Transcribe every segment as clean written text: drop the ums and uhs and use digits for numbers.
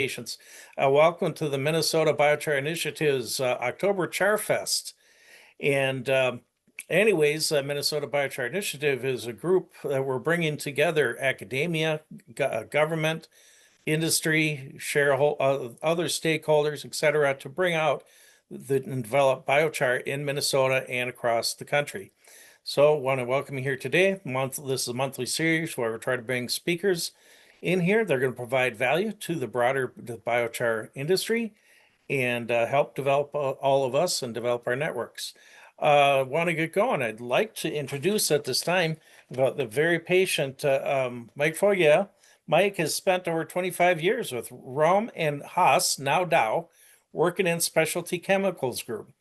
Patients. Welcome to the Minnesota Biochar Initiative's October Char Fest. And Minnesota Biochar Initiative is a group that we're bringing together academia, government, industry, shareholders, other stakeholders, etc., to bring out and develop biochar in Minnesota and across the country. So I want to welcome you here today. This is a monthly series where we're trying to bring speakers in here. They're going to provide value to the broader biochar industry and help develop all of us and develop our networks. Want to get going. I'd like to introduce at this time about the very patient Mike Foggia. Mike has spent over 25 years with Rom and Haas, now Dow, working in specialty chemicals group,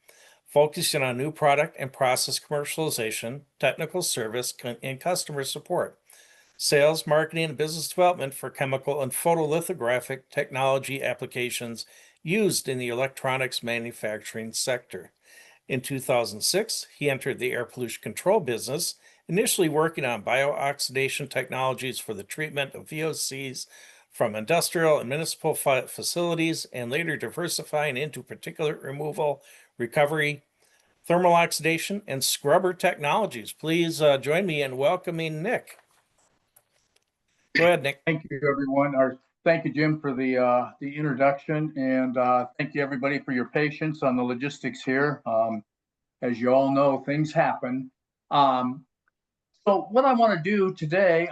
focusing on new product and process commercialization, technical service, and customer support, sales, marketing, and business development for chemical and photolithographic technology applications used in the electronics manufacturing sector. In 2006, he entered the air pollution control business, initially working on bio-oxidation technologies for the treatment of VOCs from industrial and municipal facilities, and later diversifying into particulate removal, recovery, thermal oxidation, and scrubber technologies. Please join me in welcoming Nick. Go ahead, Nick. Thank you, everyone. Thank you, Jim, for the introduction, and thank you, everybody, for your patience on the logistics here. As you all know, things happen. So what I want to do today,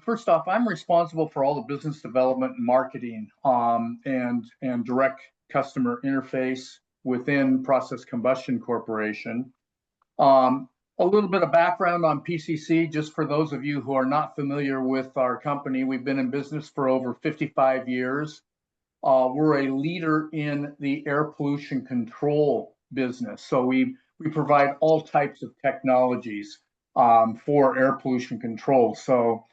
first off, I'm responsible for all the business development and marketing and direct customer interface within Process Combustion Corporation. A little bit of background on PCC, just for those of you who are not familiar with our company. We've been in business for over 55 years. We're a leader in the air pollution control business. So we provide all types of technologies for air pollution control. So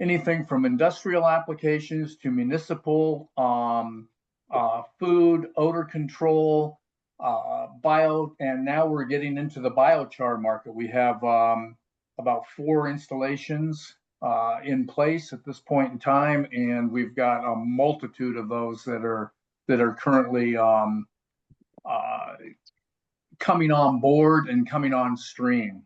anything from industrial applications to municipal, food, odor control, bio, and now we're getting into the biochar market. We have about 4 installations in place at this point in time, and we've got a multitude of those that are currently coming on board and coming on stream.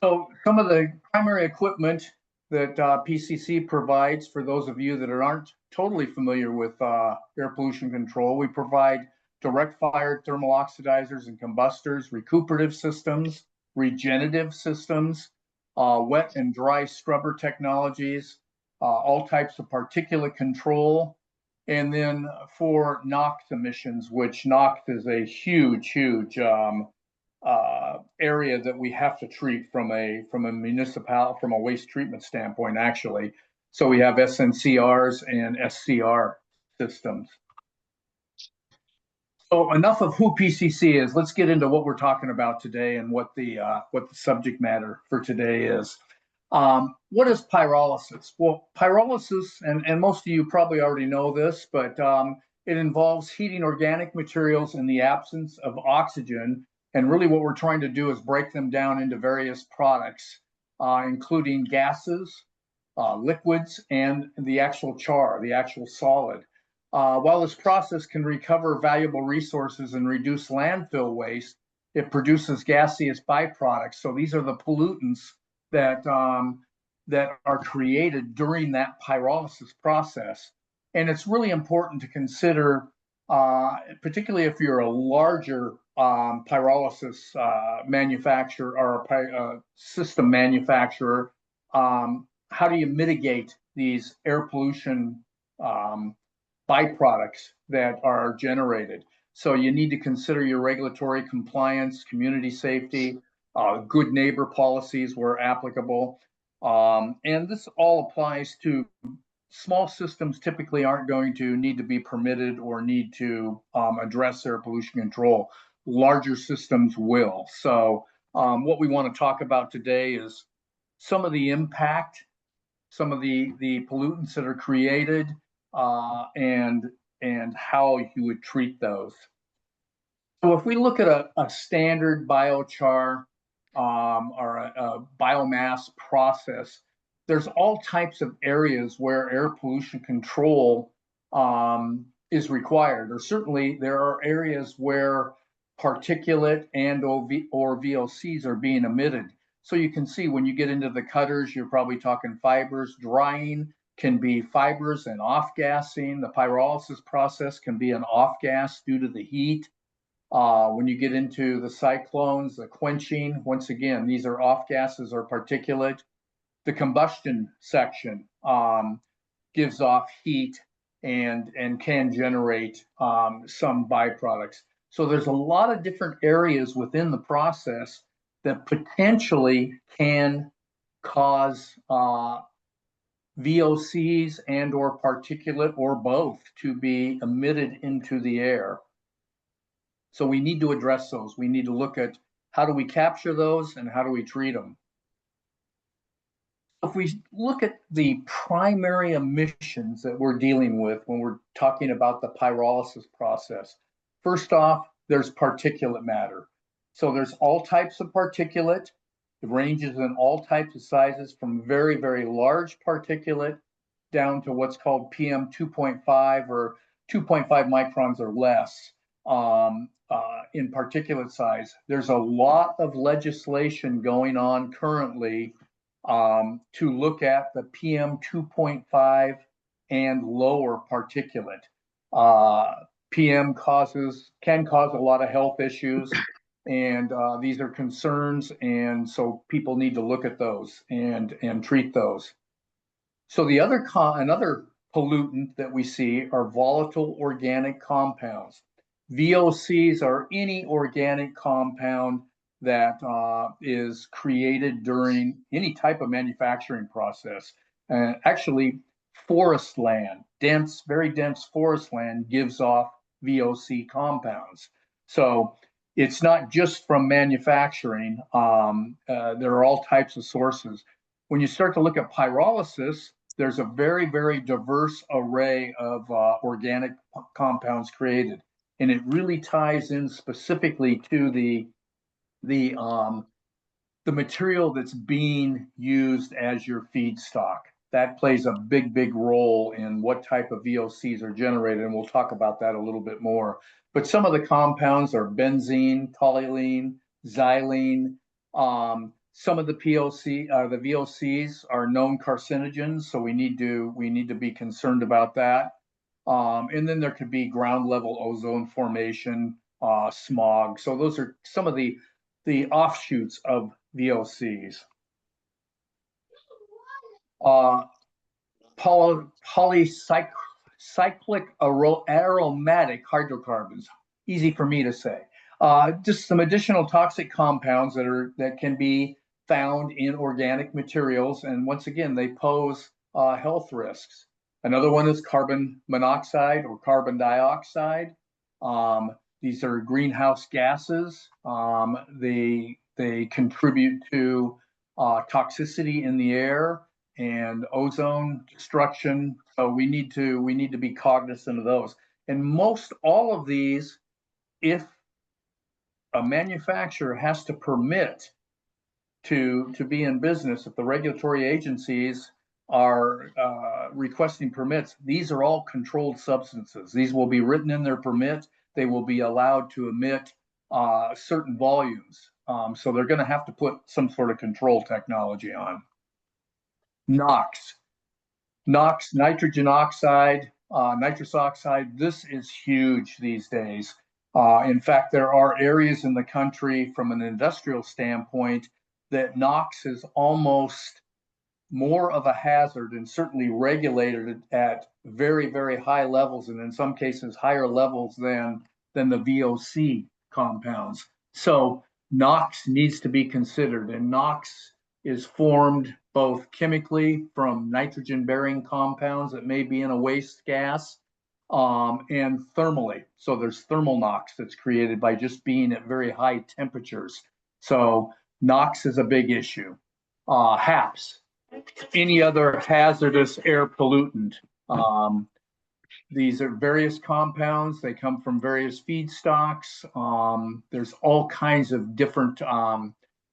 So some of the primary equipment that PCC provides, for those of you that aren't totally familiar with air pollution control, we provide direct fired thermal oxidizers and combustors, recuperative systems, regenerative systems, wet and dry scrubber technologies, all types of particulate control, and then for NOx emissions, which NOx is a huge area that we have to treat from a waste treatment standpoint, actually. So we have SNCRs and SCR systems. So enough of who PCC is. Let's get into what we're talking about today and what the subject matter for today is. What is pyrolysis? Well, pyrolysis, and most of you probably already know this, but it involves heating organic materials in the absence of oxygen. And really what we're trying to do is break them down into various products, including gases, liquids, and the actual char, the actual solid. While this process can recover valuable resources and reduce landfill waste, it produces gaseous byproducts. So these are the pollutants that are created during that pyrolysis process. And it's really important to consider, particularly if you're a larger pyrolysis manufacturer or a system manufacturer, how do you mitigate these air pollution byproducts that are generated? So you need to consider your regulatory compliance, community safety, good neighbor policies where applicable. And this all applies to small systems. Typically aren't going to need to be permitted or need to address air pollution control. Larger systems will. So what we want to talk about today is some of the impact, some of the pollutants that are created, and how you would treat those. So if we look at a standard biochar or a biomass process, there's all types of areas where air pollution control is required, or certainly there are areas where particulate and or VOCs are being emitted. So you can see when you get into the cutters, you're probably talking fibers. Drying can be fibers and off-gassing. The pyrolysis process can be an off-gas due to the heat. When you get into the cyclones, the quenching, once again, these are off-gases or particulate. The combustion section gives off heat and can generate some byproducts. So there's a lot of different areas within the process that potentially can cause VOCs and or particulate or both to be emitted into the air. So we need to address those. We need to look at how do we capture those and how do we treat them. If we look at the primary emissions that we're dealing with when we're talking about the pyrolysis process, first off, there's particulate matter. So there's all types of particulate. It ranges in all types of sizes from very, very large particulate down to what's called PM 2.5 or 2.5 microns or less in particulate size. There's a lot of legislation going on currently to look at the PM 2.5 and lower particulate. PM can cause a lot of health issues, and these are concerns, and so people need to look at those and treat those. So the another pollutant that we see are volatile organic compounds. VOCs are any organic compound that is created during any type of manufacturing process. Actually, forest land, very dense forest land gives off VOC compounds. So it's not just from manufacturing. There are all types of sources. When you start to look at pyrolysis, there's a very, very diverse array of organic compounds created. And it really ties in specifically to the material that's being used as your feedstock. That plays a big, big role in what type of VOCs are generated, and we'll talk about that a little bit more. But some of the compounds are benzene, toluene, xylene. Some of the the VOCs are known carcinogens, so we need to be concerned about that. And then there could be ground level ozone formation, smog. So those are some of the offshoots of VOCs. Polycyclic aromatic hydrocarbons, easy for me to say. Just some additional toxic compounds that can be found in organic materials, and once again, they pose health risks. Another one is carbon monoxide or carbon dioxide. These are greenhouse gases. They contribute to toxicity in the air and ozone destruction. So we need to be cognizant of those. And most all of these, if a manufacturer has to permit to be in business, if the regulatory agencies are requesting permits, these are all controlled substances. These will be written in their permit. They will be allowed to emit certain volumes. So they're going to have to put some sort of control technology on. NOx, nitrogen oxide, nitrous oxide. This is huge these days. In fact, there are areas in the country from an industrial standpoint that NOx is almost more of a hazard and certainly regulated at very, very high levels, and in some cases higher levels than the VOC compounds. So NOx needs to be considered, and NOx is formed both chemically from nitrogen-bearing compounds that may be in a waste gas, and thermally. So there's thermal NOx that's created by just being at very high temperatures. So NOx is a big issue. HAPs, any other hazardous air pollutant. These are various compounds. They come from various feedstocks. There's all kinds of different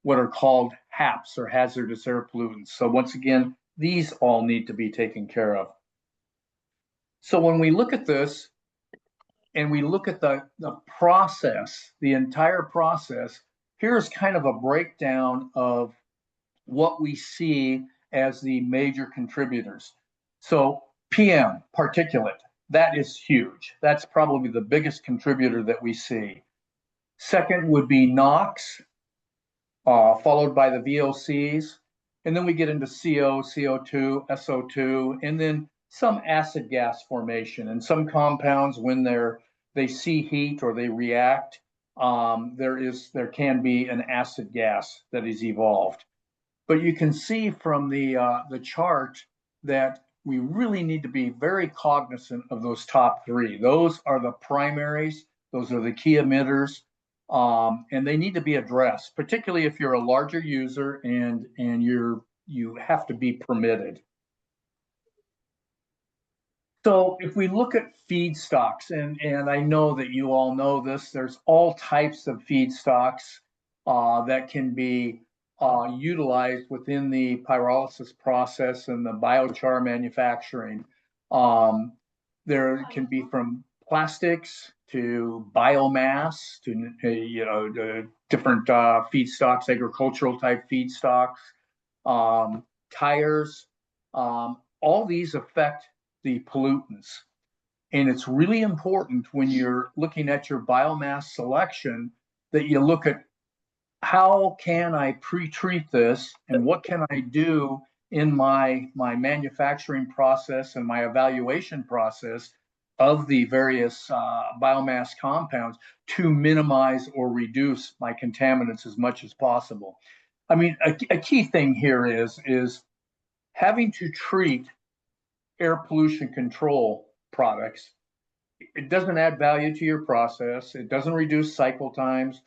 what are called HAPs or hazardous air pollutants. So once again, these all need to be taken care of. So when we look at this and we look at the process, the entire process, here's kind of a breakdown of what we see as the major contributors. So PM, particulate, that is huge. That's probably the biggest contributor that we see. Second would be NOx, followed by the VOCs. And then we get into CO, CO2, SO2, and then some acid gas formation. And some compounds, when they see heat or they react, there can be an acid gas that is evolved. But you can see from the chart that we really need to be very cognizant of those top three. Those are the primaries. Those are the key emitters, and they need to be addressed, particularly if you're a larger user and you have to be permitted. So if we look at feedstocks, and I know that you all know this, there's all types of feedstocks that can be utilized within the pyrolysis process and the biochar manufacturing. There can be from plastics to biomass to different feedstocks, agricultural type feedstocks, tires. All these affect the pollutants. And it's really important when you're looking at your biomass selection that you look at how can I pre-treat this and what can I do in my manufacturing process and my evaluation process of the various biomass compounds to minimize or reduce my contaminants as much as possible. I mean, a key thing here is having to treat air pollution control products. It doesn't add value to your process. It doesn't reduce cycle times.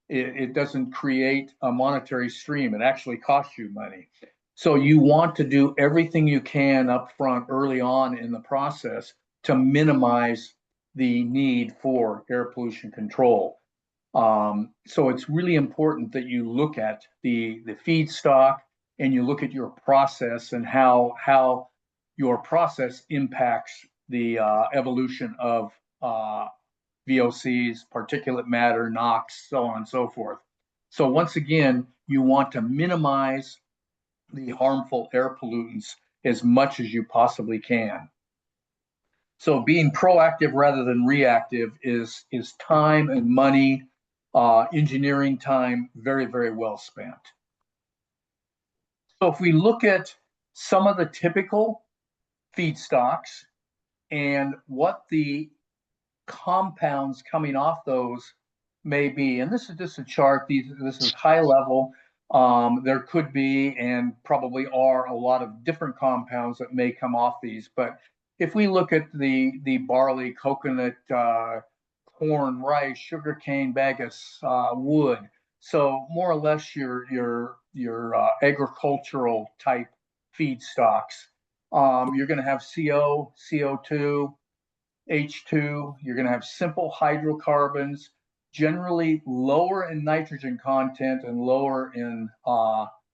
It doesn't create a monetary stream. It actually costs you money. So you want to do everything you can up front early on in the process to minimize the need for air pollution control. So it's really important that you look at the feedstock and you look at your process and how your process impacts the evolution of VOCs, particulate matter, NOx, so on and so forth. So once again, you want to minimize the harmful air pollutants as much as you possibly can. So being proactive rather than reactive is time and money, engineering time, very, very well spent. So if we look at some of the typical feedstocks and what the compounds coming off those may be, and this is just a chart, this is high level. There could be and probably are a lot of different compounds that may come off these, but if we look at the barley, coconut, corn, rice, sugarcane, bagasse, wood, so more or less your agricultural type feedstocks. You're going to have CO, CO2, H2. You're going to have simple hydrocarbons, generally lower in nitrogen content and lower in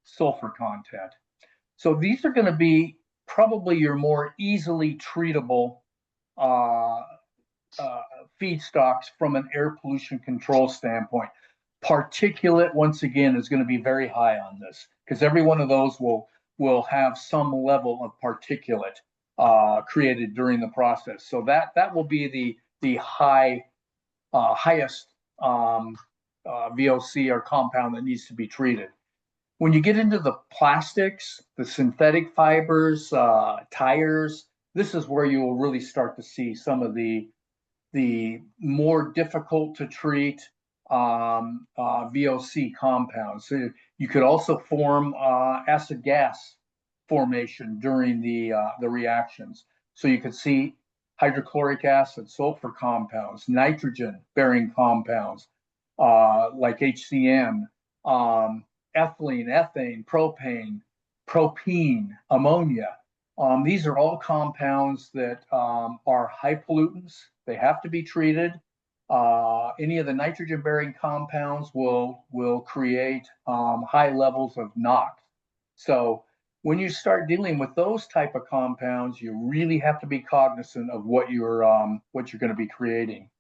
sulfur content. So these are going to be probably your more easily treatable feedstocks from an air pollution control standpoint. Particulate, once again, is going to be very high on this because every one of those will have some level of particulate created during the process. So that will be the highest VOC or compound that needs to be treated. When you get into the plastics, the synthetic fibers, tires, this is where you will really start to see some of the more difficult to treat VOC compounds. So you could also form acid gas formation during the reactions. So you could see hydrochloric acid, sulfur compounds, nitrogen bearing compounds like HCN, ethylene, ethane, propane, propene, ammonia. These are all compounds that are high pollutants. They have to be treated. Any of the nitrogen bearing compounds will create high levels of NOx. So when you start dealing with those type of compounds, you really have to be cognizant of what you're going to be creating.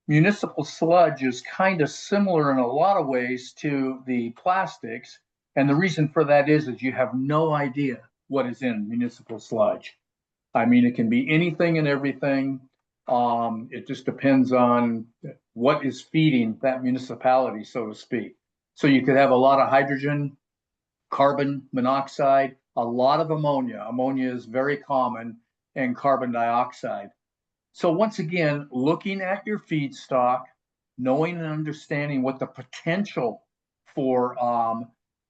Municipal sludge is kind of similar in a lot of ways to the plastics, and the reason for that is you have no idea what is in municipal sludge. I mean, it can be anything and everything. It just depends on what is feeding that municipality, so to speak. So you could have a lot of hydrogen, carbon monoxide, a lot of ammonia. Ammonia is very common, and carbon dioxide. So once again, looking at your feedstock, knowing and understanding what the potential for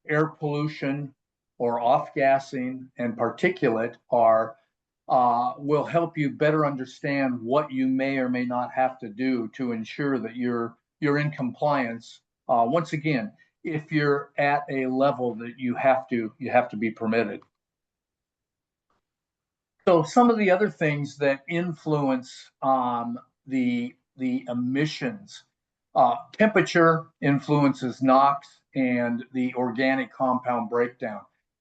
air pollution or off-gassing and particulate are, will help you better understand what you may or may not have to do to ensure that you're in compliance. Once again, if you're at a level that you have to be permitted. So some of the other things that influence the emissions, temperature influences NOx and the organic compound breakdown.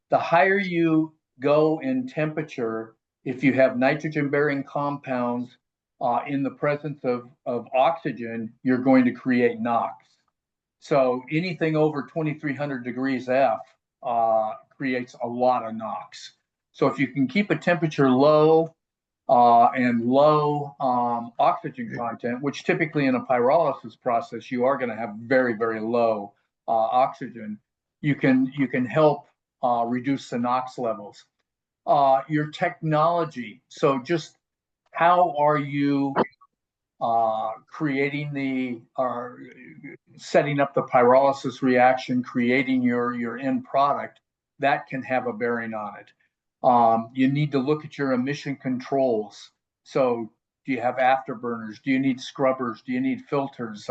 The higher you go in temperature, if you have nitrogen-bearing compounds in the presence of oxygen, you're going to create NOx. So anything over 2300 degrees F creates a lot of NOx. So if you can keep a temperature low and low oxygen content, which typically in a pyrolysis process, you are going to have very, very low oxygen, you can help reduce the NOx levels. Your technology, so just how are you creating setting up the pyrolysis reaction, creating your end product, that can have a bearing on it. You need to look at your emission controls. So do you have afterburners? Do you need scrubbers? Do you need filters?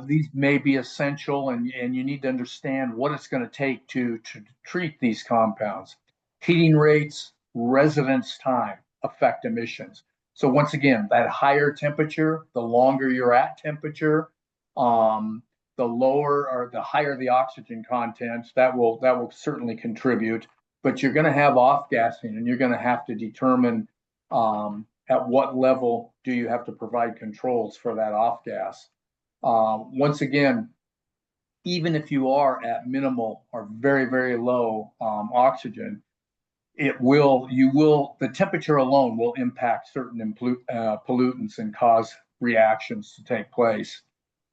These may be essential, and you need to understand what it's going to take to treat these compounds. Heating rates, residence time affect emissions. So once again, that higher temperature, the longer you're at temperature, the lower or the higher the oxygen content, that will certainly contribute. But you're going to have off-gassing, and you're going to have to determine at what level do you have to provide controls for that off-gas. Once again, even if you are at minimal or very, very low oxygen, the temperature alone will impact certain pollutants and cause reactions to take place,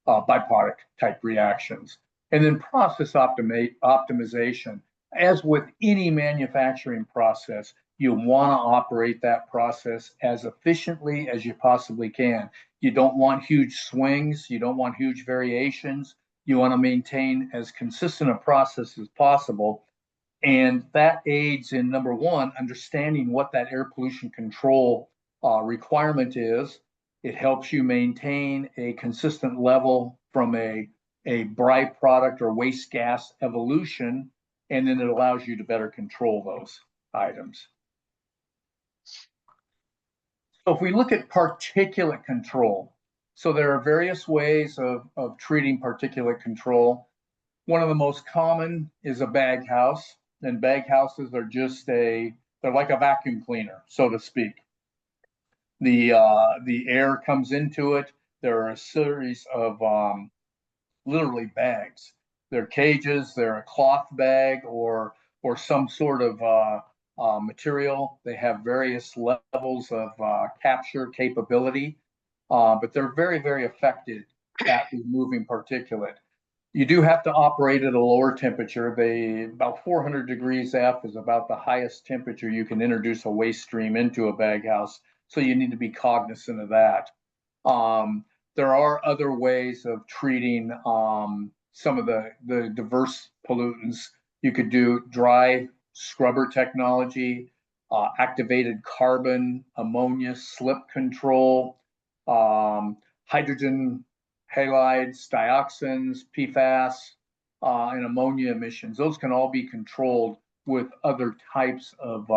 byproduct type reactions. And then process optimization. As with any manufacturing process, you want to operate that process as efficiently as you possibly can. You don't want huge swings. You don't want huge variations. You want to maintain as consistent a process as possible. And that aids in, number one, understanding what that air pollution control requirement is. It helps you maintain a consistent level from a byproduct or waste gas evolution, and then it allows you to better control those items. So if we look at particulate control, so there are various ways of treating particulate control. One of the most common is a bag house, and bag houses are they're like a vacuum cleaner, so to speak. The air comes into it. There are a series of literally bags. They're cages, they're a cloth bag or some sort of material. They have various levels of capture capability, but they're very, very effective at removing particulate. You do have to operate at a lower temperature. About 400 degrees F is about the highest temperature you can introduce a waste stream into a bag house. So you need to be cognizant of that. There are other ways of treating some of the diverse pollutants. You could do dry scrubber technology, activated carbon, ammonia, slip control, hydrogen halides, dioxins, PFAS, and ammonia emissions. Those can all be controlled with other types of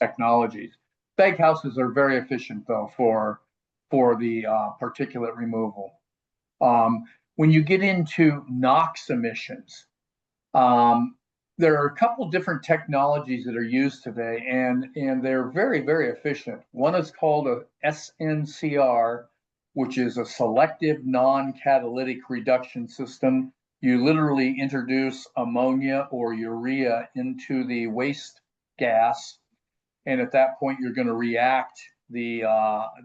technologies. Bag houses are very efficient, though, for the particulate removal. When you get into NOx emissions, There are a couple different technologies that are used today, and they're very, very efficient. One is called a SNCR, which is a selective non-catalytic reduction system. You literally introduce ammonia or urea into the waste gas, and at that point, you're going to react the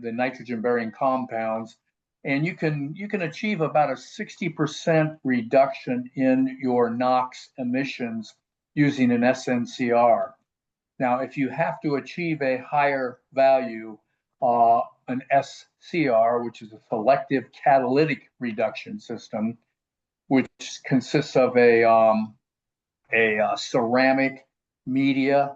nitrogen-bearing compounds, and you can achieve about a 60% reduction in your NOx emissions using an SNCR. Now, if you have to achieve a higher value, an SCR, which is a selective catalytic reduction system, which consists of a ceramic media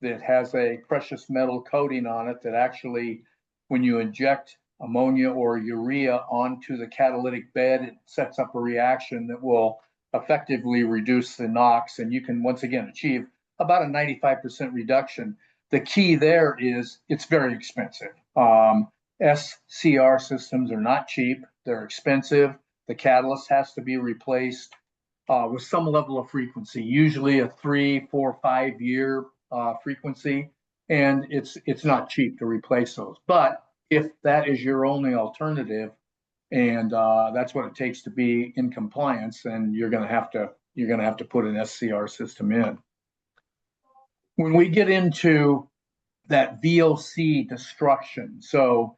that has a precious metal coating on it that actually, when you inject ammonia or urea onto the catalytic bed, it sets up a reaction that will effectively reduce the NOx, and you can once again achieve about a 95% reduction. The key there is it's very expensive. SCR systems are not cheap, they're expensive. The catalyst has to be replaced with some level of frequency, usually a 3, 4, 5 year frequency, and it's not cheap to replace those. But if that is your only alternative, and that's what it takes to be in compliance, then you're going to have to put an SCR system in. When we get into that VOC destruction, so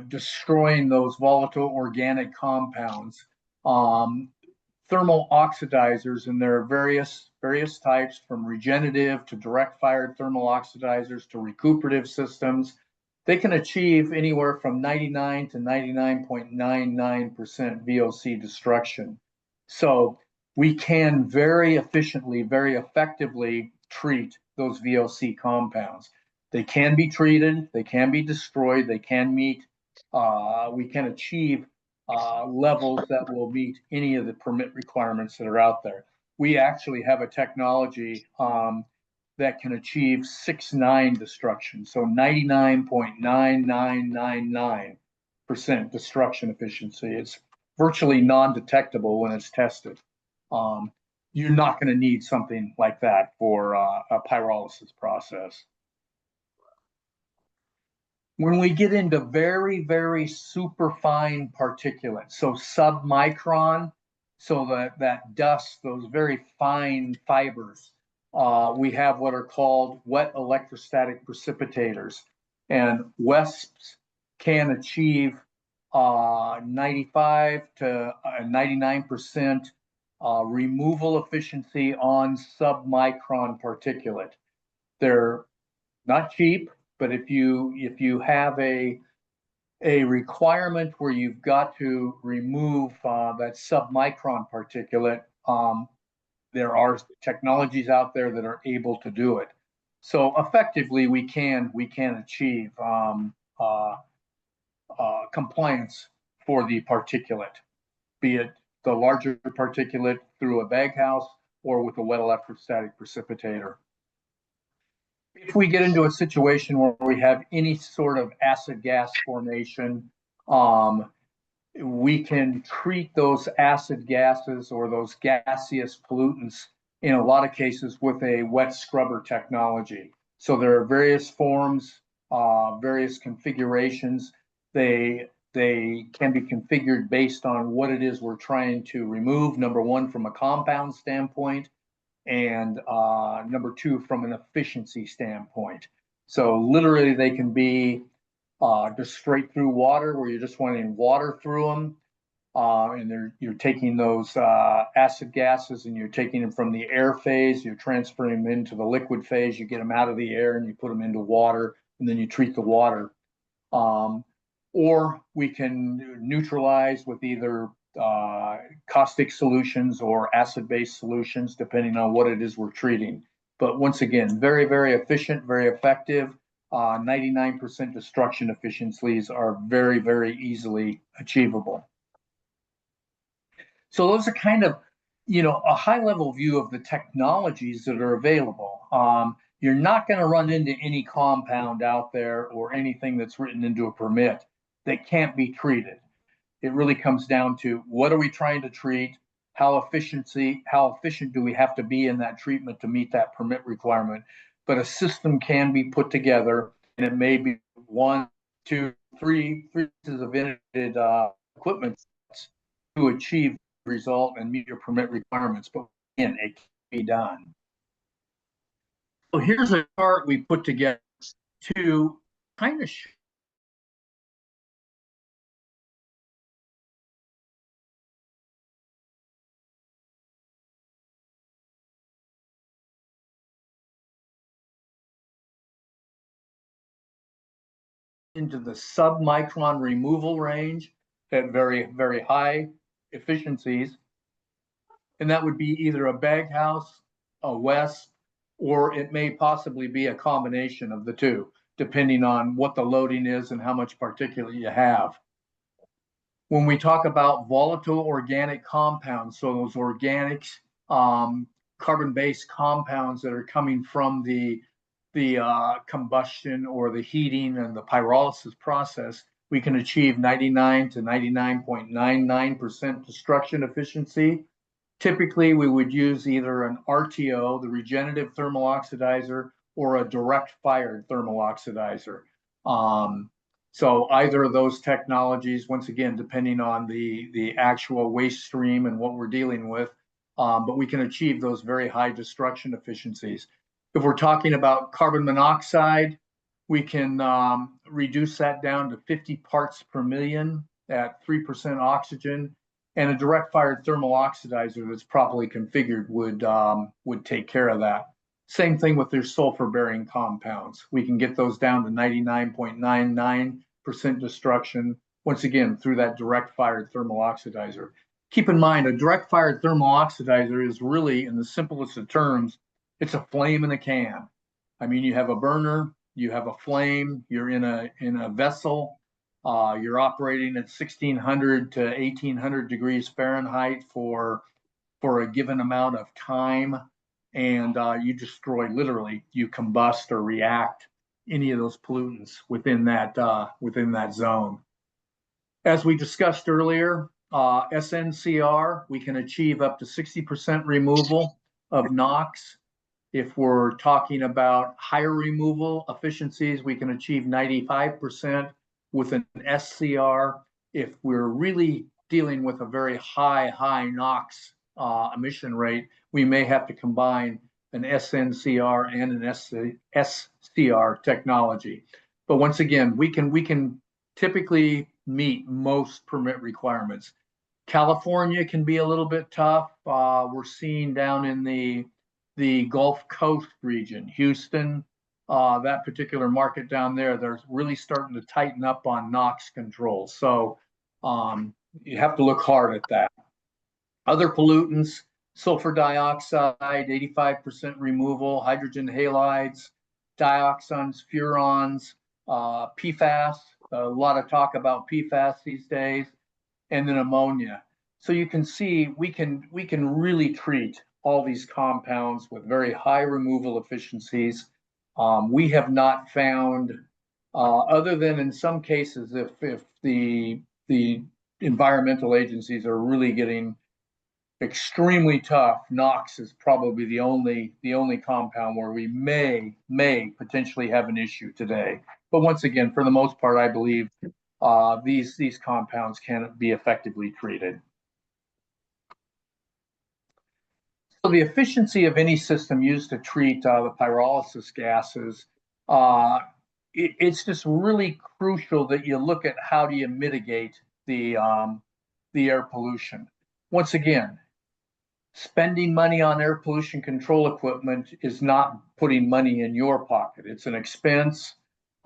destroying those volatile organic compounds, thermal oxidizers, and there are various types, from regenerative to direct fired thermal oxidizers to recuperative systems. They can achieve anywhere from 99 to 99.99% VOC destruction. So we can very efficiently, very effectively treat those VOC compounds. They can be treated, they can be destroyed, they can meet, we can achieve levels that will meet any of the permit requirements that are out there. We actually have a technology that can achieve 6.9 destruction, so 99.9999% destruction efficiency. It's virtually non-detectable when it's tested. You're not going to need something like that for a pyrolysis process. When we get into very, very super fine particulates, so submicron, so that dust, those very fine fibers, we have what are called wet electrostatic precipitators. And WESPs can achieve 95 to 99% removal efficiency on submicron particulate. They're not cheap, but if you have a requirement where you've got to remove that submicron particulate, there are technologies out there that are able to do it. So effectively, we can achieve compliance for the particulate, be it the larger particulate through a baghouse or with a wet electrostatic precipitator. If we get into a situation where we have any sort of acid gas formation, we can treat those acid gases or those gaseous pollutants in a lot of cases with a wet scrubber technology. So there are various forms, various configurations. They can be configured based on what it is we're trying to remove, number one, from a compound standpoint, and number two, from an efficiency standpoint. So literally they can be just straight through water, where you're just wanting water through them, and you're taking those acid gases and you're taking them from the air phase, you're transferring them into the liquid phase, you get them out of the air and you put them into water, and then you treat the water. Or we can neutralize with either caustic solutions or acid-based solutions, depending on what it is we're treating. But once again, very, very efficient, very effective. 99% destruction efficiencies are very, very easily achievable. So those are kind of, a high-level view of the technologies that are available. You're not going to run into any compound out there or anything that's written into a permit that can't be treated. It really comes down to, what are we trying to treat? how efficient do we have to be in that treatment to meet that permit requirement. But a system can be put together, and it may be 1, 2, 3 pieces of integrated equipment to achieve the result and meet your permit requirements. But again, it can be done. So here's a chart we put together to kind of show into the submicron removal range at very, very high efficiencies. And that would be either a bag house, a West, or it may possibly be a combination of the two, depending on what the loading is and how much particulate you have. When we talk about volatile organic compounds, so those organics, carbon-based compounds that are coming from the combustion or the heating and the pyrolysis process, we can achieve 99 to 99.99% destruction efficiency. Typically, we would use either an RTO, the regenerative thermal oxidizer, or a direct fired thermal oxidizer. So either of those technologies, once again, depending on the actual waste stream and what we're dealing with, but we can achieve those very high destruction efficiencies. If we're talking about carbon monoxide, we can reduce that down to 50 parts per million at 3% oxygen, and a direct fired thermal oxidizer that's properly configured would take care of that. Same thing with their sulfur bearing compounds. We can get those down to 99.99% destruction, once again, through that direct fired thermal oxidizer. Keep in mind, a direct fired thermal oxidizer is really, in the simplest of terms, it's a flame in a can. I mean, you have a burner, you have a flame, you're in a vessel, you're operating at 1600 to 1800 degrees Fahrenheit for a given amount of time, and you destroy, literally, you combust or react any of those pollutants within that zone. As we discussed earlier, SNCR, we can achieve up to 60% removal of NOx. If we're talking about higher removal efficiencies, we can achieve 95% with an SCR. If we're really dealing with a very high NOx emission rate, we may have to combine an SNCR and an SCR technology. But once again, we can typically meet most permit requirements. California can be a little bit tough. We're seeing down in the Gulf Coast region, Houston, that particular market down there, they're really starting to tighten up on NOx controls. So you have to look hard at that. Other pollutants, sulfur dioxide, 85% removal, hydrogen halides, dioxins, furans, PFAS, a lot of talk about PFAS these days, and then ammonia. So you can see we can really treat all these compounds with very high removal efficiencies. We have not found, other than in some cases, if the environmental agencies are really getting extremely tough, NOx is probably the only compound where we may potentially have an issue today. But once again, for the most part, I believe these compounds can be effectively treated. So the efficiency of any system used to treat the pyrolysis gases, it's just really crucial that you look at how do you mitigate the air pollution. Once again, spending money on air pollution control equipment is not putting money in your pocket. It's an expense,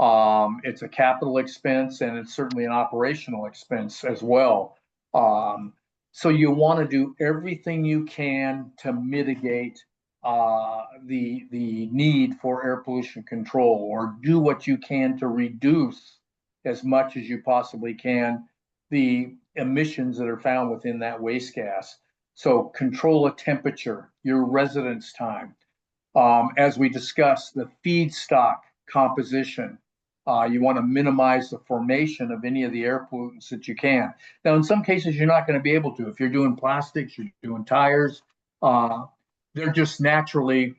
it's a capital expense, and it's certainly an operational expense as well. So you want to do everything you can to mitigate the need for air pollution control, or do what you can to reduce as much as you possibly can the emissions that are found within that waste gas. So control a temperature, your residence time. As we discussed, the feedstock composition. You want to minimize the formation of any of the air pollutants that you can. Now, in some cases, you're not going to be able to. If you're doing plastics, you're doing tires, they're just naturally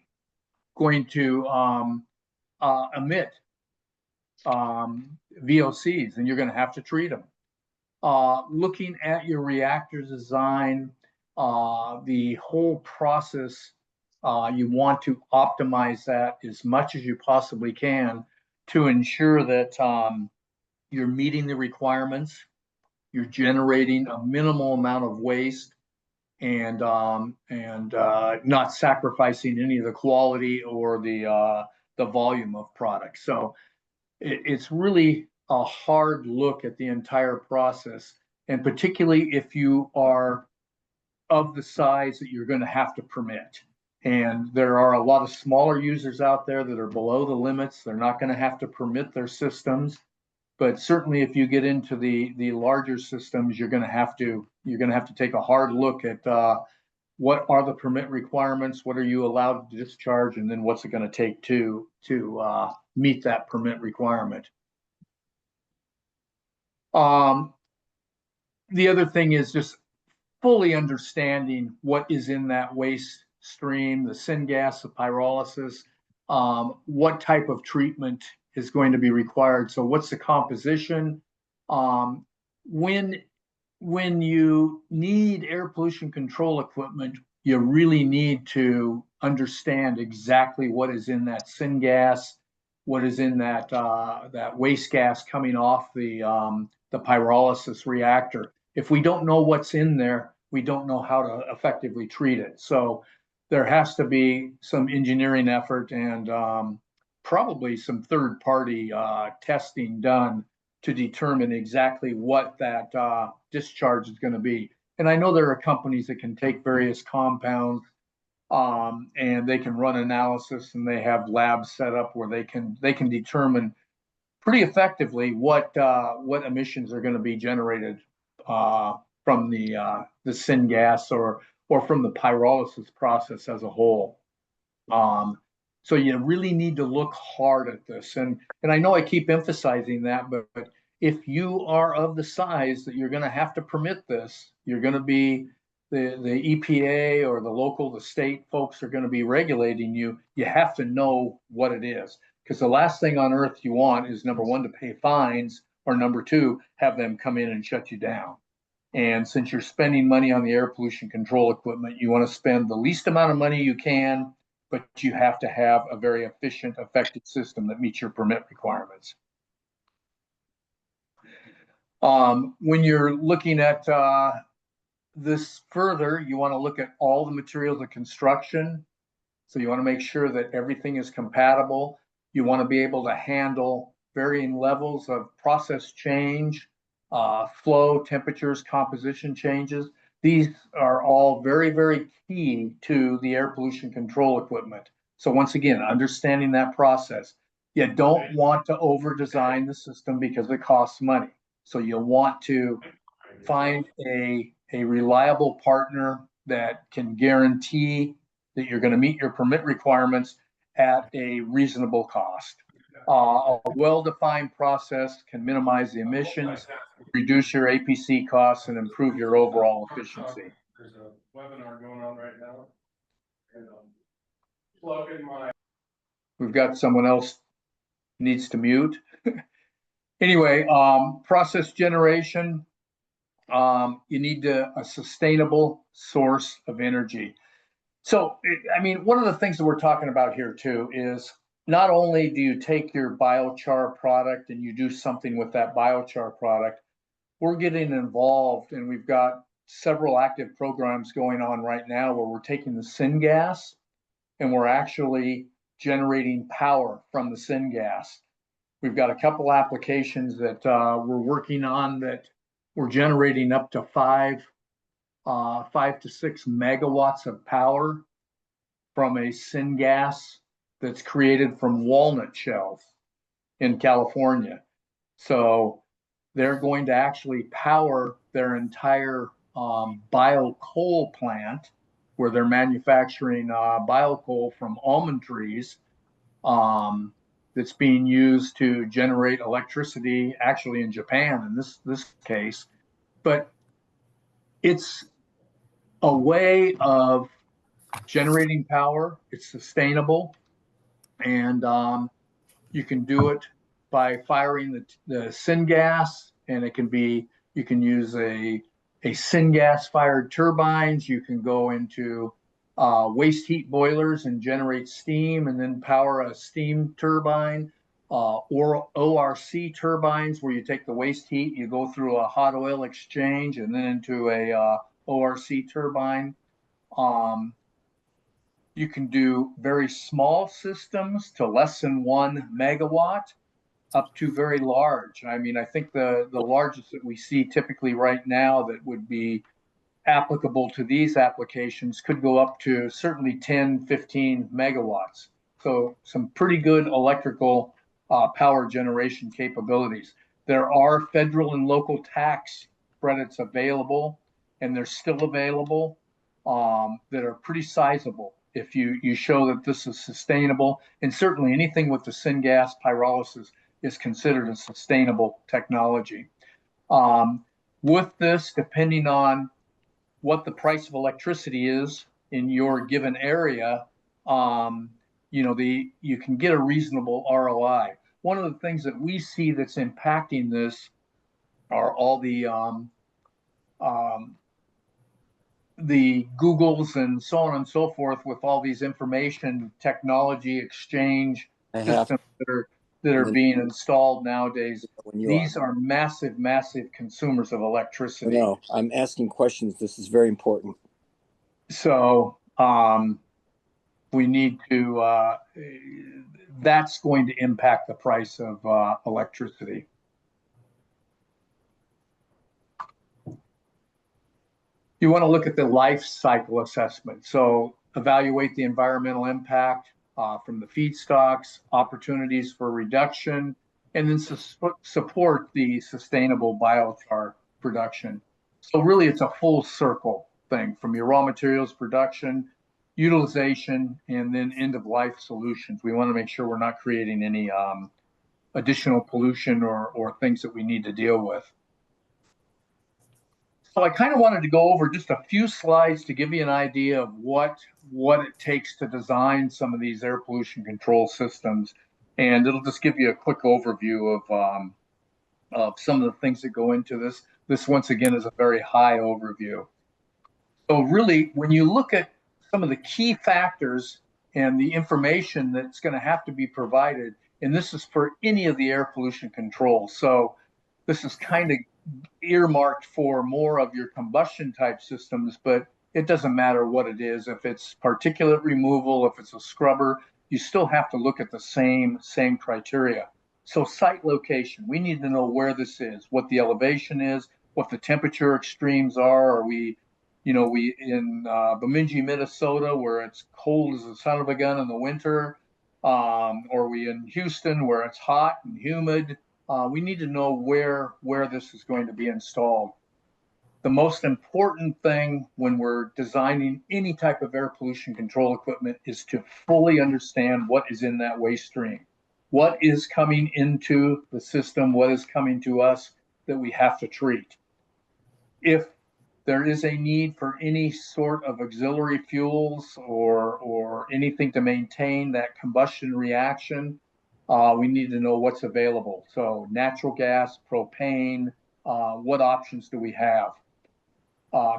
going to emit VOCs, and you're going to have to treat them. Looking at your reactor design, the whole process, you want to optimize that as much as you possibly can to ensure that you're meeting the requirements, you're generating a minimal amount of waste, and not sacrificing any of the quality or the volume of product. So it's really a hard look at the entire process, and particularly if you are of the size that you're going to have to permit. And there are a lot of smaller users out there that are below the limits. They're not going to have to permit their systems. But certainly if you get into the larger systems, you're going to have to take a hard look at what are the permit requirements, what are you allowed to discharge, and then what's it going to take to meet that permit requirement. The other thing is just fully understanding what is in that waste stream, the syngas, the pyrolysis, what type of treatment is going to be required. So what's the composition? When you need air pollution control equipment, you really need to understand exactly what is in that syngas, what is in that waste gas coming off the pyrolysis reactor. If we don't know what's in there, we don't know how to effectively treat it. So there has to be some engineering effort and probably some third-party testing done to determine exactly what that discharge is going to be. And I know there are companies that can take various compounds and they can run analysis, and they have labs set up where they can determine pretty effectively what emissions are going to be generated from the syngas or from the pyrolysis process as a whole. So you really need to look hard at this. And I know I keep emphasizing that, but if you are of the size that you're going to have to permit this, you're going to be the EPA or the state folks are going to be regulating you. You have to know what it is, because the last thing on earth you want is, number one, to pay fines, or number two, have them come in and shut you down. And since you're spending money on the air pollution control equipment, you want to spend the least amount of money you can, but you have to have a very efficient, effective system that meets your permit requirements. When you're looking at this further, you want to look at all the materials of construction. So you want to make sure that everything is compatible. You want to be able to handle varying levels of process change, flow, temperatures, composition changes. These are all very, very key to the air pollution control equipment. So once again, understanding that process. You don't want to over-design the system because it costs money. So you'll want to find a reliable partner that can guarantee that you're going to meet your permit requirements at a reasonable cost. A well-defined process can minimize the emissions, reduce your APC costs, and improve your overall efficiency. There's a webinar going on right now. And plug in my. We've got someone else needs to mute. Anyway, process generation. You need a sustainable source of energy. So, I mean, one of the things that we're talking about here too is not only do you take your biochar product and you do something with that biochar product, we're getting involved, and we've got several active programs going on right now where we're taking the syngas and we're actually generating power from the syngas. We've got a couple applications that we're working on that we're generating up to 5 to 6 megawatts of power from a syngas that's created from walnut shells in California. So they're going to actually power their entire biocoal plant, where they're manufacturing biocoal from almond trees. that's being used to generate electricity, actually in Japan in this case. But it's a way of generating power. It's sustainable, and you can do it by firing the syngas, and it can be, you can use a syngas fired turbines. You can go into waste heat boilers and generate steam and then power a steam turbine, or ORC turbines, where you take the waste heat, you go through a hot oil exchange and then into a ORC turbine. Um, you can do very small systems to less than 1 megawatt up to very large. I mean, I think the largest that we see typically right now that would be applicable to these applications could go up to certainly 10, 15 megawatts. So some pretty good electrical power generation capabilities. There are federal and local tax credits available, and they're still available, that are pretty sizable if you show that this is sustainable. And certainly anything with the syngas pyrolysis is considered a sustainable technology. With this, depending on what the price of electricity is in your given area, you can get a reasonable ROI. One of the things that we see that's impacting this are all the Googles and so on and so forth, with all these information technology exchange systems that are being installed nowadays. These are massive, massive consumers of electricity. No, I'm asking questions. This is very important. So we need to, that's going to impact the price of electricity. You want to look at the life cycle assessment. So evaluate the environmental impact from the feedstocks, opportunities for reduction, and then support the sustainable biochar production. So really it's a full circle thing, from your raw materials production, utilization, and then end of life solutions. We want to make sure we're not creating any additional pollution or things that we need to deal with. So I kind of wanted to go over just a few slides to give you an idea of what it takes to design some of these air pollution control systems. And it'll just give you a quick overview of some of the things that go into this. This, once again, is a very high overview. So really, when you look at some of the key factors and the information that's going to have to be provided, and this is for any of the air pollution control. So this is kind of earmarked for more of your combustion type systems, but it doesn't matter what it is. If it's particulate removal, if it's a scrubber, you still have to look at the same criteria. So site location, we need to know where this is, what the elevation is, what the temperature extremes are. Are we in Bemidji, Minnesota, where it's cold as the son of a gun in the winter? Or are we in Houston, where it's hot and humid? We need to know where this is going to be installed. The most important thing when we're designing any type of air pollution control equipment is to fully understand what is in that waste stream. What is coming into the system, what is coming to us that we have to treat. If there is a need for any sort of auxiliary fuels or anything to maintain that combustion reaction, we need to know what's available. So natural gas, propane, what options do we have?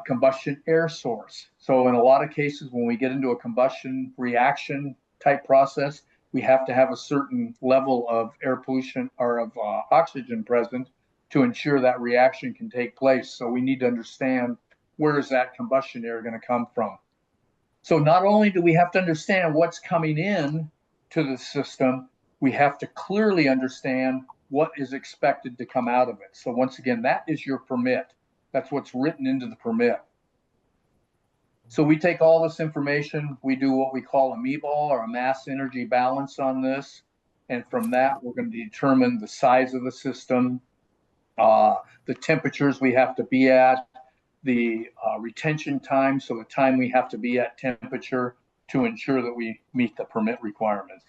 Combustion air source. So in a lot of cases, when we get into a combustion reaction type process, we have to have a certain level of air pollution or of oxygen present to ensure that reaction can take place. So we need to understand, where is that combustion air going to come from? So not only do we have to understand what's coming in to the system, we have to clearly understand what is expected to come out of it. So once again, that is your permit. That's what's written into the permit. So we take all this information, we do what we call a MEBAL, or a mass energy balance on this. And from that, we're going to determine the size of the system, the temperatures we have to be at, the retention time, so the time we have to be at temperature to ensure that we meet the permit requirements.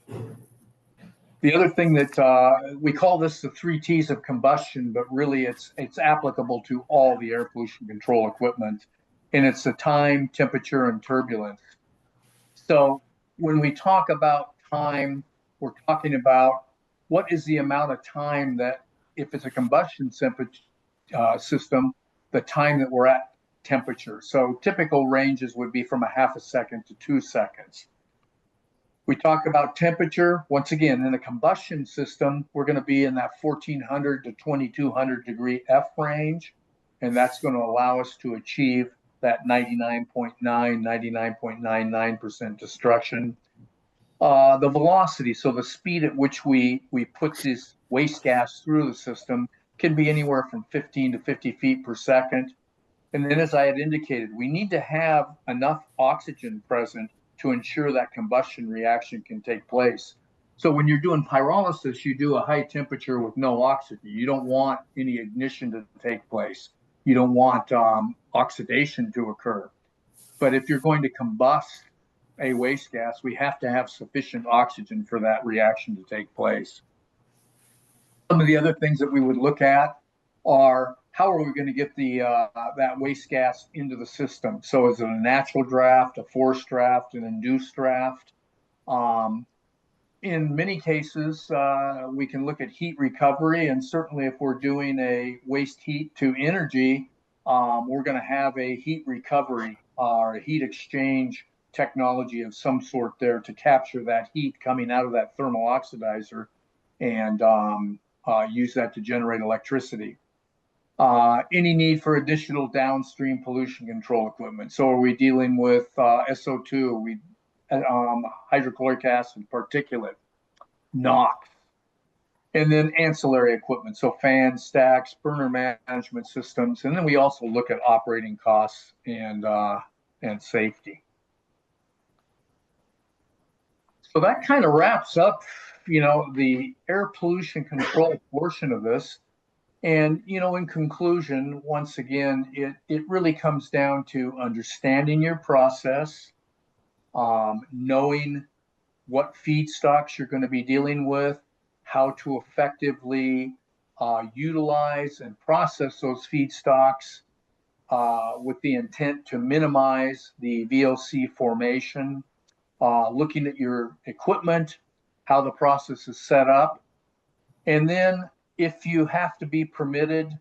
The other thing that we call this the 3 T's of combustion, but really it's applicable to all the air pollution control equipment, and it's the time, temperature, and turbulence. So when we talk about time, we're talking about what is the amount of time that, if it's a combustion system, the time that we're at temperature. So typical ranges would be from a half a second to 2 seconds. We talk about temperature. Once again, in a combustion system, we're going to be in that 1400 to 2200 degree F range, and that's going to allow us to achieve that 99.99% destruction. The velocity, so the speed at which we put this waste gas through the system, can be anywhere from 15 to 50 feet per second. And then, as I had indicated, we need to have enough oxygen present to ensure that combustion reaction can take place. So when you're doing pyrolysis, you do a high temperature with no oxygen. You don't want any ignition to take place. You don't want oxidation to occur. But if you're going to combust a waste gas, we have to have sufficient oxygen for that reaction to take place. Some of the other things that we would look at are, how are we going to get the that waste gas into the system? So is it a natural draft, a forced draft, an induced draft? In many cases, we can look at heat recovery, and certainly if we're doing a waste heat to energy, we're going to have a heat recovery or a heat exchange technology of some sort there to capture that heat coming out of that thermal oxidizer and use that to generate electricity. Any need for additional downstream pollution control equipment. So are we dealing with SO2, hydrochloric acid, particulate, NOx, and then ancillary equipment. So fans, stacks, burner management systems. And then we also look at operating costs and safety. So that kind of wraps up, the air pollution control portion of this. And, in conclusion, once again, it really comes down to understanding your process, knowing what feedstocks you're going to be dealing with, how to effectively utilize and process those feedstocks with the intent to minimize the VOC formation, looking at your equipment, how the process is set up, and then if you have to be permitted,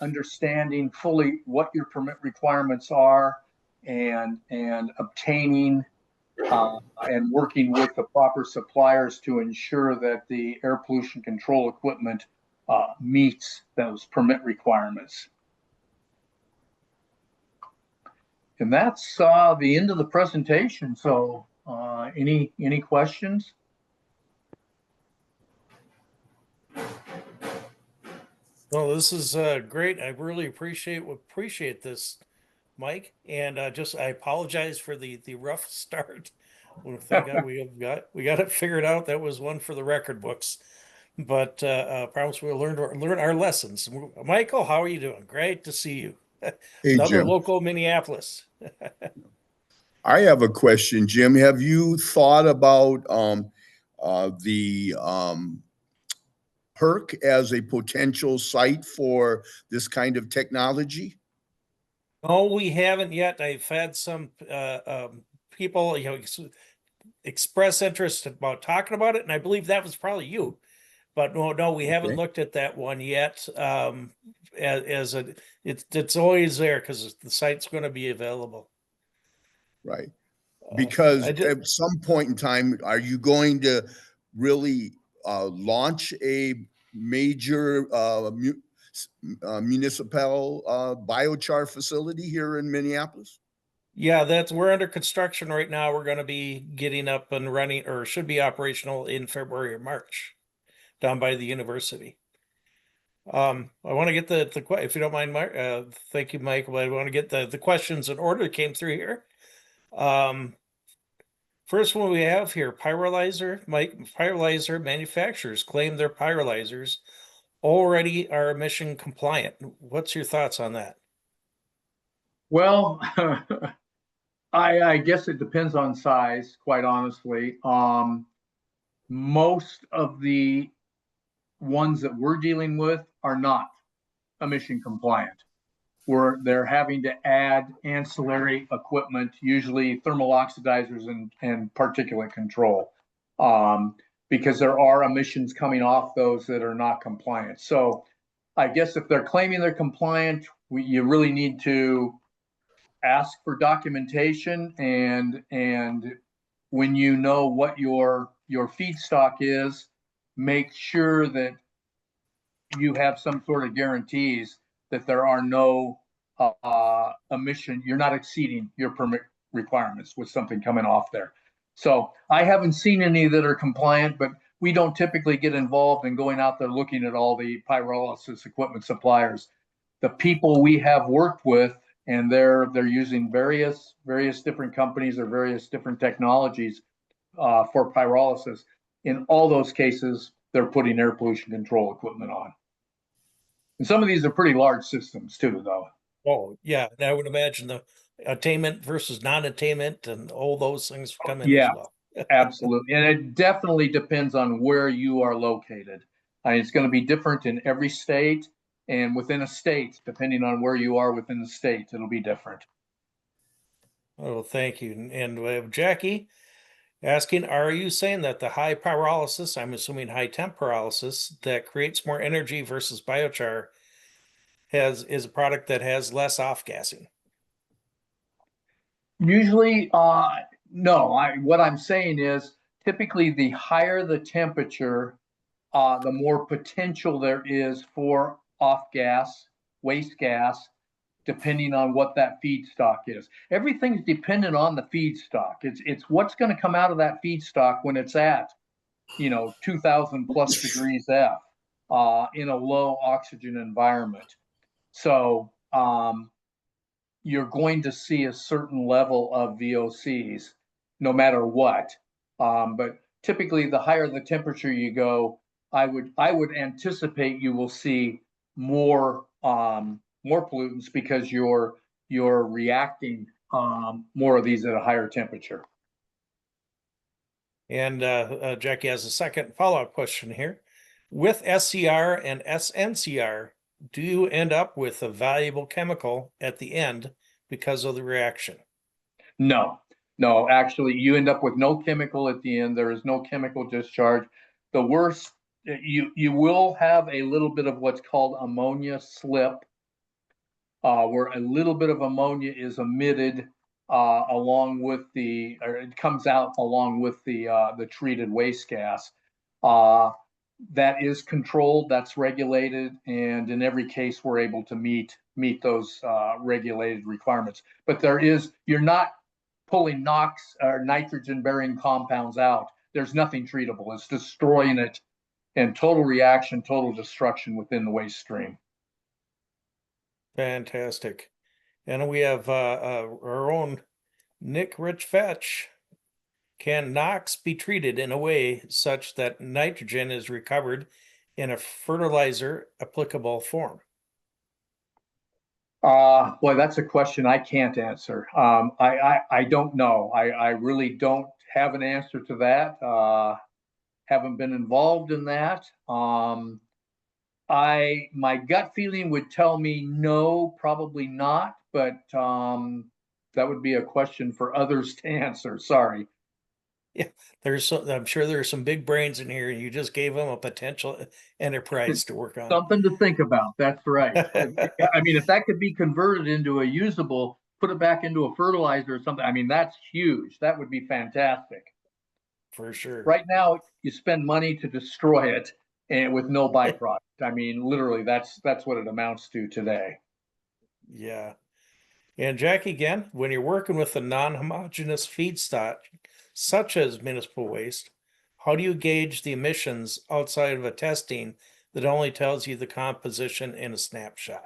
understanding fully what your permit requirements are and obtaining and working with the proper suppliers to ensure that the air pollution control equipment meets those permit requirements. And that's the end of the presentation. So any questions? Well, this is great. I really appreciate this, Mike. And I apologize for the rough start. Thank God we got it figured out. That was one for the record books. But promise we'll learn our lessons. Michael, how are you doing? Great to see you. Hey, Another Jim. local Minneapolis. I have a question, Jim. Have you thought about the PERC as a potential site for this kind of technology? No, we haven't yet. I've had some people, express interest about talking about it, and I believe that was probably you. But no, we haven't looked at that one yet. It's always there because the site's going to be available. Right. Because at some point in time, are you going to really launch a major municipal biochar facility here in Minneapolis? Yeah, we're under construction right now. We're going to be getting up and running, or should be operational in February or March, down by the university. I want to get the if you don't mind, Mike. Thank you, Michael. I want to get the questions in order that came through here. First one we have here: pyrolyzer. Pyrolyzer manufacturers claim their pyrolyzers already are emission compliant. What's your thoughts on that? Well, I guess it depends on size, quite honestly. Most of the ones that we're dealing with are not emission compliant, where they're having to add ancillary equipment, usually thermal oxidizers and particulate control, because there are emissions coming off those that are not compliant. So I guess if they're claiming they're compliant, you really need to ask for documentation, and when you know what your feedstock is, make sure that you have some sort of guarantees that there are no emission. You're not exceeding your permit requirements with something coming off there. So I haven't seen any that are compliant, but we don't typically get involved in going out there looking at all the pyrolysis equipment suppliers. The people we have worked with, and they're using various different companies or various different technologies for pyrolysis. In all those cases, they're putting air pollution control equipment on. And some of these are pretty large systems too, though. Oh, yeah. And I would imagine the attainment versus non-attainment and all those things come in Yeah, as well. absolutely. And it definitely depends on where you are located. It's going to be different in every state, and within a state, depending on where you are within the state, it'll be different. Oh, thank you. And we have Jackie asking, are you saying that the high pyrolysis, I'm assuming high temp pyrolysis, that creates more energy versus biochar is a product that has less off-gassing? Usually, no. What I'm saying is typically the higher the temperature, the more potential there is for off gas, waste gas, depending on what that feedstock is. Everything's dependent on the feedstock. It's what's going to come out of that feedstock when it's at, 2000 plus degrees F, in a low oxygen environment. So you're going to see a certain level of VOCs no matter what. But typically, the higher the temperature you go, I would anticipate you will see more pollutants because you're reacting more of these at a higher temperature. And Jackie has a second follow-up question here. With SCR and SNCR, do you end up with a valuable chemical at the end because of the reaction? No, actually, you end up with no chemical at the end. There is no chemical discharge. The worst, you will have a little bit of what's called ammonia slip, where a little bit of ammonia is emitted along with or it comes out along with the treated waste gas. That is controlled, that's regulated, and in every case we're able to meet those regulated requirements. But you're not pulling NOx or nitrogen bearing compounds out. There's nothing treatable. It's destroying it, and total reaction, total destruction within the waste stream. Fantastic. And we have our own Nick Rich Fetch. Can NOx be treated in a way such that nitrogen is recovered in a fertilizer applicable form? Boy, that's a question I can't answer. I don't know. I really don't have an answer to that. Haven't been involved in that. My gut feeling would tell me no, probably not, but that would be a question for others to answer. Sorry. Yeah, I'm sure there's some big brains in here, and you just gave them a potential enterprise to work on. Something to think about. That's right. I mean, if that could be converted into a usable, put it back into a fertilizer or something, I mean, that's huge. That would be fantastic. For sure. Right now, you spend money to destroy it and with no byproduct. I mean, literally, that's what it amounts to today. Yeah. And Jackie, again, when you're working with a non-homogeneous feedstock, such as municipal waste, how do you gauge the emissions outside of a testing that only tells you the composition in a snapshot?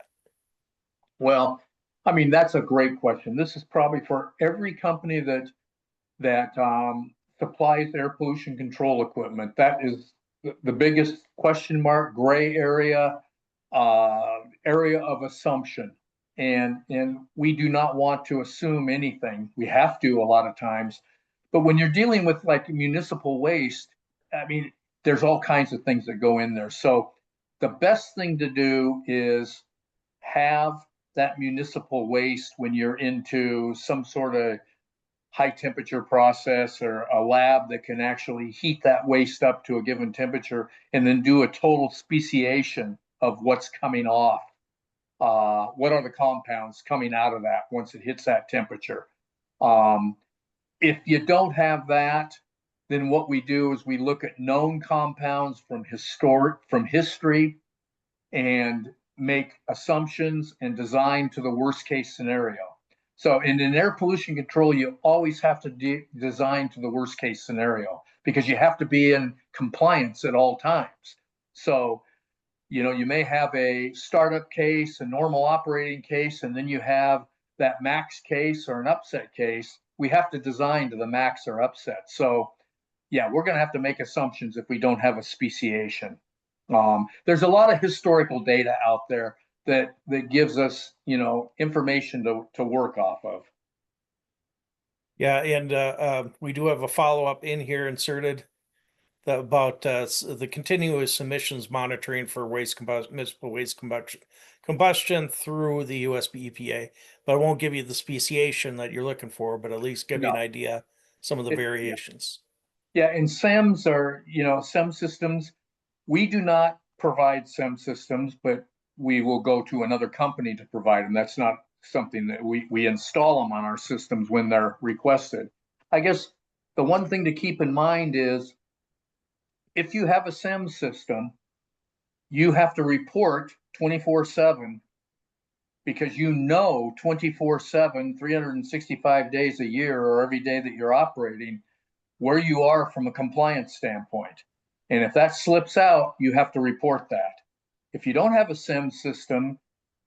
Well, I mean, that's a great question. This is probably for every company that supplies air pollution control equipment. That is the biggest question mark, gray area, area of assumption. And we do not want to assume anything. We have to a lot of times. But when you're dealing with like municipal waste, I mean, there's all kinds of things that go in there. So the best thing to do is have that municipal waste when you're into some sort of high temperature process or a lab that can actually heat that waste up to a given temperature and then do a total speciation of what's coming off. What are the compounds coming out of that once it hits that temperature? If you don't have that, then what we do is we look at known compounds from history and make assumptions and design to the worst case scenario. So in air pollution control, you always have to design to the worst case scenario because you have to be in compliance at all times. So, you may have a startup case, a normal operating case, and then you have that max case or an upset case. We have to design to the max or upset. So yeah, we're going to have to make assumptions if we don't have a speciation. There's a lot of historical data out there that gives us, information to work off of. Yeah, and we do have a follow-up in here inserted about the continuous emissions monitoring for municipal waste combustion through the US EPA. But I won't give you the speciation that you're looking for, but at least give you an idea some of the variations. Yeah, and SEMs are, SEM systems. We do not provide SEM systems, but we will go to another company to provide them. That's not something that we install them on our systems when they're requested. I guess the one thing to keep in mind is if you have a SEM system, you have to report 24/7 because 24/7, 365 days a year or every day that you're operating, where you are from a compliance standpoint. And if that slips out, you have to report that. If you don't have a SEM system,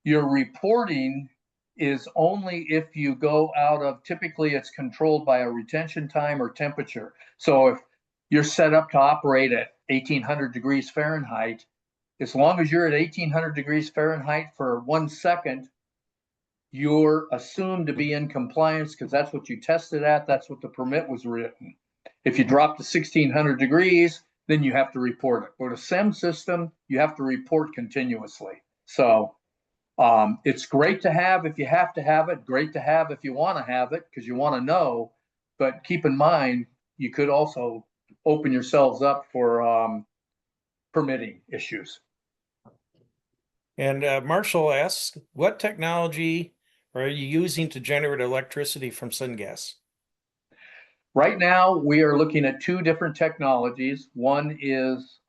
your reporting is only if you go out of, typically it's controlled by a retention time or temperature. So if you're set up to operate at 1800 degrees Fahrenheit, as long as you're at 1800 degrees Fahrenheit for 1 second, you're assumed to be in compliance because that's what you tested at. That's what the permit was written. If you drop to 1600 degrees, then you have to report it. But a SEM system, you have to report continuously. So it's great to have if you have to have it, great to have if you want to have it because you want to know. But keep in mind, you could also open yourselves up for permitting issues. And Marshall asks, what technology are you using to generate electricity from syngas? Right now, we are looking at 2 different technologies. One is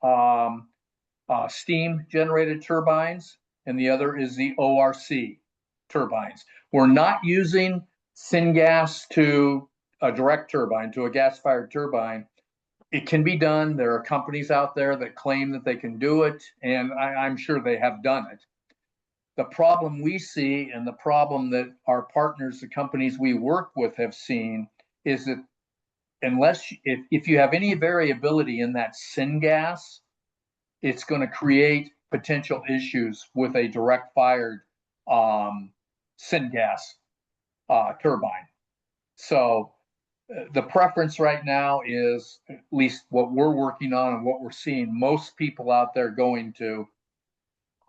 steam generated turbines, and the other is the ORC turbines. We're not using syngas to a direct turbine, to a gas-fired turbine. It can be done. There are companies out there that claim that they can do it, and I'm sure they have done it. The problem we see and the problem that our partners, the companies we work with, have seen is that if you have any variability in that syngas, it's going to create potential issues with a direct fired syngas turbine. So the preference right now is, at least what we're working on and what we're seeing most people out there going to,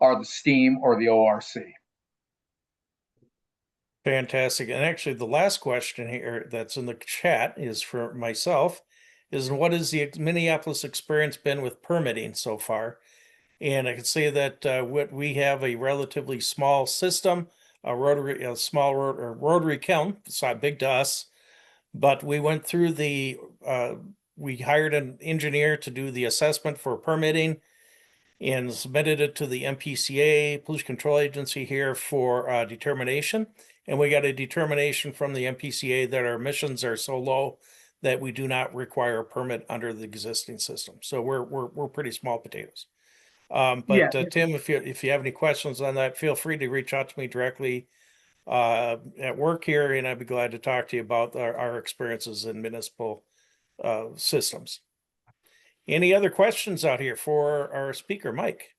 are the steam or the ORC. Fantastic. And actually, the last question here that's in the chat is for myself, is what has the Minneapolis experience been with permitting so far? And I can say that we have a relatively small system, a small rotary kiln. It's not big to us, but we went through we hired an engineer to do the assessment for permitting and submitted it to the MPCA, Pollution Control Agency here for determination. And we got a determination from the MPCA that our emissions are so low that we do not require a permit under the existing system. So we're pretty small potatoes. Tim, if you have any questions on that, feel free to reach out to me directly at work here, and I'd be glad to talk to you about our experiences in municipal systems. Any other questions out here for our speaker, Mike?